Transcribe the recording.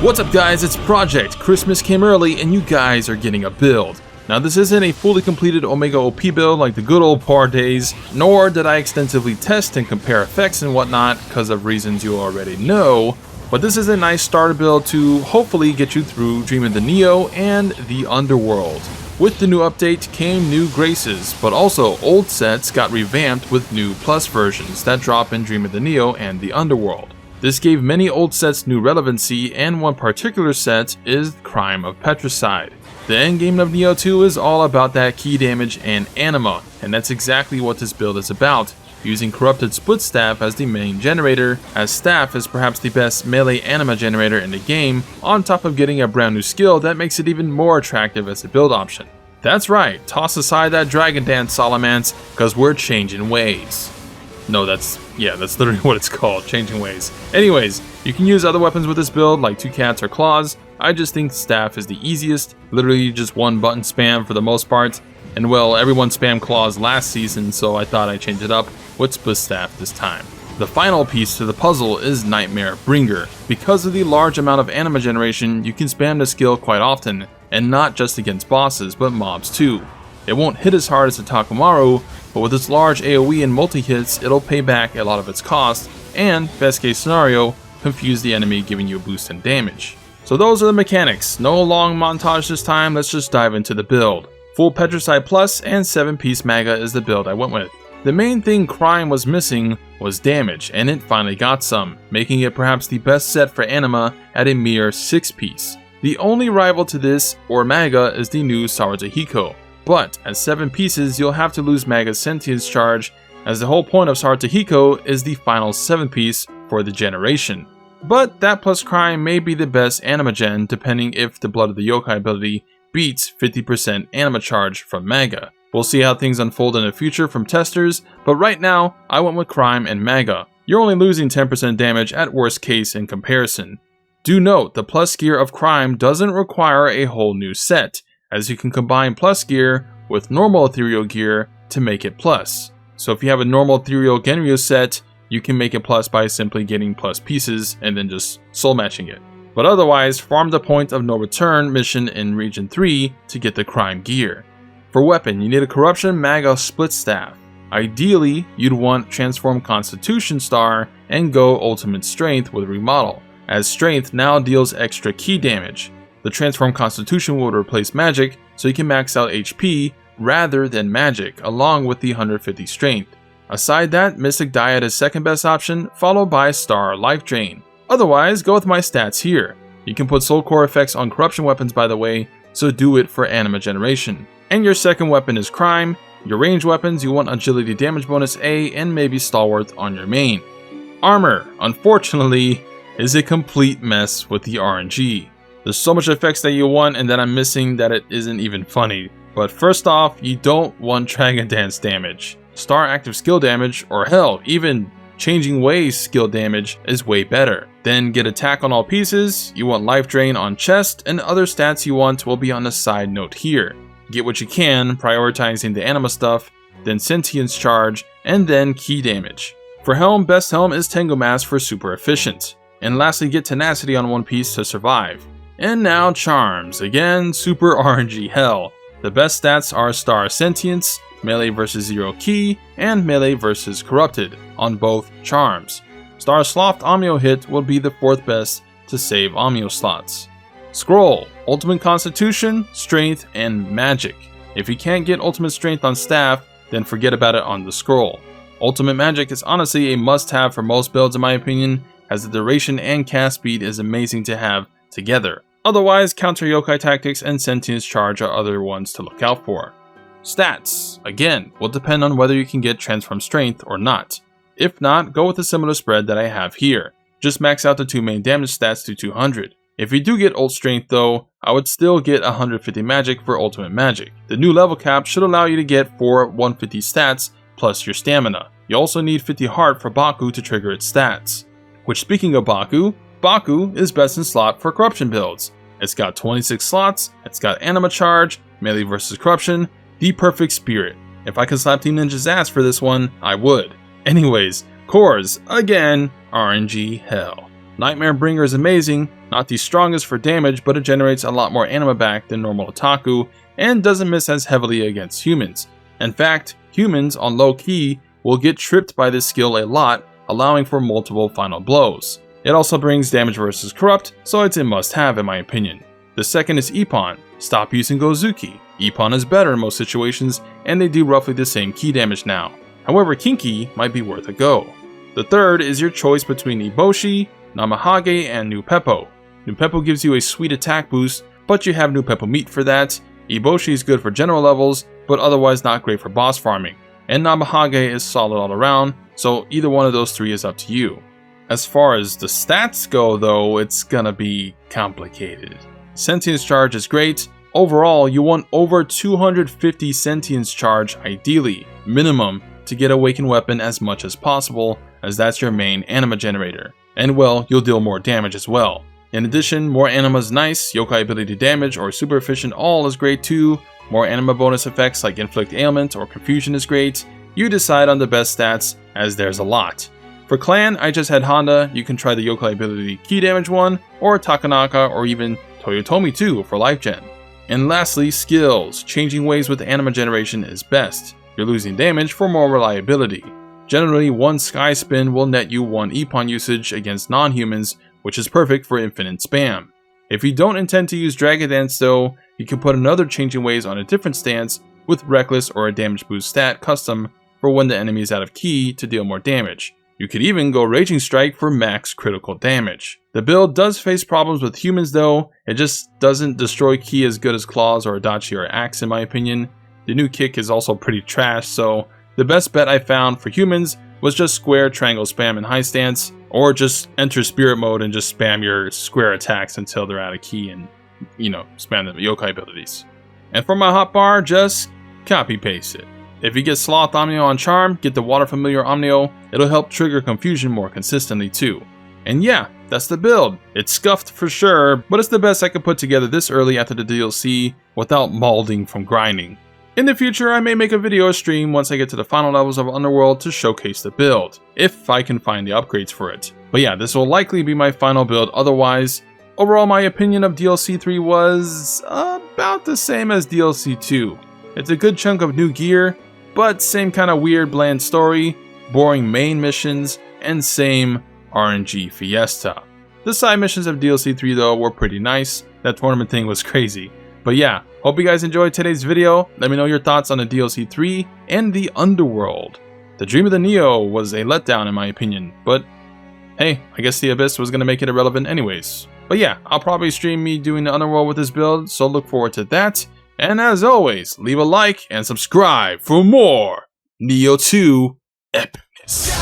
What's up guys, it's Project. Christmas came early and you guys are getting a build. Now this isn't a fully completed Omega OP build like the good old par days, nor did I extensively test and compare effects and whatnot because of reasons you already know, but this is a nice starter build to hopefully get you through Dream of the Nioh and the Underworld. With the new update came new graces, but also old sets got revamped with new plus versions that drop in Dream of the Nioh and the Underworld. This gave many old sets new relevancy, and one particular set is Crime of Petricide. The endgame of Nioh 2 is all about that key damage and anima, and that's exactly what this build is about, using corrupted Splitstaff as the main generator, as Staff is perhaps the best melee anima generator in the game, on top of getting a brand new skill that makes it even more attractive as a build option. That's right, toss aside that Dragon Dance Salamence, cause we're changing ways. No, that's literally what it's called, changing ways. Anyways, you can use other weapons with this build, like 2 cats or claws. I just think Staff is the easiest, literally just one button spam for the most part. And well, everyone spammed claws last season, so I thought I'd change it up with Splitstaff this time. The final piece to the puzzle is Nightmare Bringer. Because of the large amount of anima generation, you can spam the skill quite often, and not just against bosses, but mobs too. It won't hit as hard as the Takumaru, but with its large AoE and multi-hits, it'll pay back a lot of its cost, and, best case scenario, confuse the enemy, giving you a boost in damage. So those are the mechanics. No long montage this time, let's just dive into the build. Full Petricide Plus and 7-piece Maga is the build I went with. The main thing Crime was missing was damage, and it finally got some, making it perhaps the best set for anima at a mere 6-piece. The only rival to this, or Maga, is the new Sarutohiko. But at 7 pieces, you'll have to lose Maga's Sentience charge, as the whole point of Sarutohiko is the final 7th piece for the generation. But that plus Crime may be the best anima gen, depending if the Blood of the Yokai ability beats 50% anima charge from Maga. We'll see how things unfold in the future from testers, but right now, I went with Crime and Maga. You're only losing 10% damage at worst case in comparison. Do note, the plus gear of Crime doesn't require a whole new set, as you can combine plus gear with normal ethereal gear to make it plus. So if you have a normal ethereal Genryu set, you can make it plus by simply getting plus pieces and then just soul matching it. But otherwise, farm the Point of No Return mission in Region 3 to get the Crime gear. For weapon, you need a Corruption Maga Splitstaff. Ideally, you'd want Transform Constitution Star and go Ultimate Strength with Remodel, as Strength now deals extra key damage. The Transform Constitution will replace Magic, so you can max out HP rather than Magic, along with the 150 Strength. Aside that, Mystic Diet is second best option, followed by Star Life Drain. Otherwise, go with my stats here. You can put Soul Core effects on corruption weapons by the way, so do it for anima generation. And your second weapon is Crime. Your range weapons, you want Agility Damage bonus A and maybe Stalwart on your main. Armor, unfortunately, is a complete mess with the RNG. There's so much effects that you want and that I'm missing that it isn't even funny. But first off, you don't want Dragon Dance damage. Star Active skill damage, or hell, even Changing Ways skill damage is way better. Then get Attack on all pieces, you want Life Drain on chest, and other stats you want will be on the side note here. Get what you can, prioritizing the anima stuff, then Sentience charge, and then key damage. For Helm, best Helm is Tengu Mask for super efficient. And lastly, get Tenacity on one piece to survive. And now Charms, again super RNG hell. The best stats are Star Sentience, Melee vs 0 Key, and Melee vs Corrupted on both Charms. Star Sloth Amio hit will be the 4th best to save Amio slots. Scroll, Ultimate Constitution, Strength, and Magic. If you can't get Ultimate Strength on Staff, then forget about it on the Scroll. Ultimate Magic is honestly a must-have for most builds in my opinion, as the duration and cast speed is amazing to have together. Otherwise, Counter Yokai Tactics and Sentience Charge are other ones to look out for. Stats, again, will depend on whether you can get Transform Strength or not. If not, go with a similar spread that I have here. Just max out the 2 main damage stats to 200. If you do get Ult Strength though, I would still get 150 Magic for Ultimate Magic. The new level cap should allow you to get 4 150 stats plus your stamina. You also need 50 Heart for Baku to trigger its stats. Which, speaking of Baku is best in slot for corruption builds. It's got 26 slots, it's got anima charge, melee versus corruption, the perfect spirit. If I could slap Team Ninja's ass for this one, I would. Anyways, cores, again, RNG hell. Nightmare Bringer is amazing, not the strongest for damage, but it generates a lot more anima back than normal Otaku, and doesn't miss as heavily against humans. In fact, humans on low key will get tripped by this skill a lot, allowing for multiple final blows. It also brings damage versus corrupt, so it's a must-have in my opinion. The second is Ippon. Stop using Gozuki. Ippon is better in most situations, and they do roughly the same key damage now. However, Kinky might be worth a go. The third is your choice between Iboshi, Namahage, and New Peppo. New Peppo gives you a sweet attack boost, but you have New Peppo meat for that. Iboshi is good for general levels, but otherwise not great for boss farming. And Namahage is solid all around, so either one of those three is up to you. As far as the stats go though, it's gonna be complicated. Sentience charge is great. Overall, you want over 250 sentience charge ideally, minimum, to get Awakened Weapon as much as possible, as that's your main anima generator. And well, you'll deal more damage as well. In addition, more anima is nice, yokai ability damage or super efficient all is great too, more anima bonus effects like inflict ailment or confusion is great. You decide on the best stats, as there's a lot. For clan, I just had Honda. You can try the yokai ability key damage one, or Takanaka, or even Toyotomi 2 for life gen. And lastly, skills. Changing ways with anima generation is best. You're losing damage for more reliability. Generally, one Sky Spin will net you 1 Ippon usage against non-humans, which is perfect for infinite spam. If you don't intend to use Dragon Dance though, you can put another Changing Ways on a different stance with Reckless or a damage boost stat custom for when the enemy is out of key to deal more damage. You could even go Raging Strike for max critical damage. The build does face problems with humans though, it just doesn't destroy ki as good as Claws or Adachi or Axe in my opinion. The new kick is also pretty trash, so the best bet I found for humans was just square triangle spam in high stance, or just enter spirit mode and just spam your square attacks until they're out of key and, spam the yokai abilities. And for my hotbar, just copy paste it. If you get Sloth Omnio on Charm, get the Water Familiar Omnio, it'll help trigger confusion more consistently too. And yeah, that's the build. It's scuffed for sure, but it's the best I could put together this early after the DLC without mauling from grinding. In the future, I may make a video or stream once I get to the final levels of Underworld to showcase the build, if I can find the upgrades for it. But yeah, this will likely be my final build otherwise. Overall, my opinion of DLC 3 was about the same as DLC 2. It's a good chunk of new gear, but same kind of weird bland story, boring main missions, and same RNG fiesta. The side missions of DLC 3 though were pretty nice. That tournament thing was crazy. But yeah, hope you guys enjoyed today's video. Let me know your thoughts on the DLC 3 and the Underworld. The Dream of the Nioh was a letdown in my opinion, but hey, I guess the Abyss was going to make it irrelevant anyways. But yeah, I'll probably stream me doing the Underworld with this build, so look forward to that. And as always, leave a like and subscribe for more Nioh 2 epicness.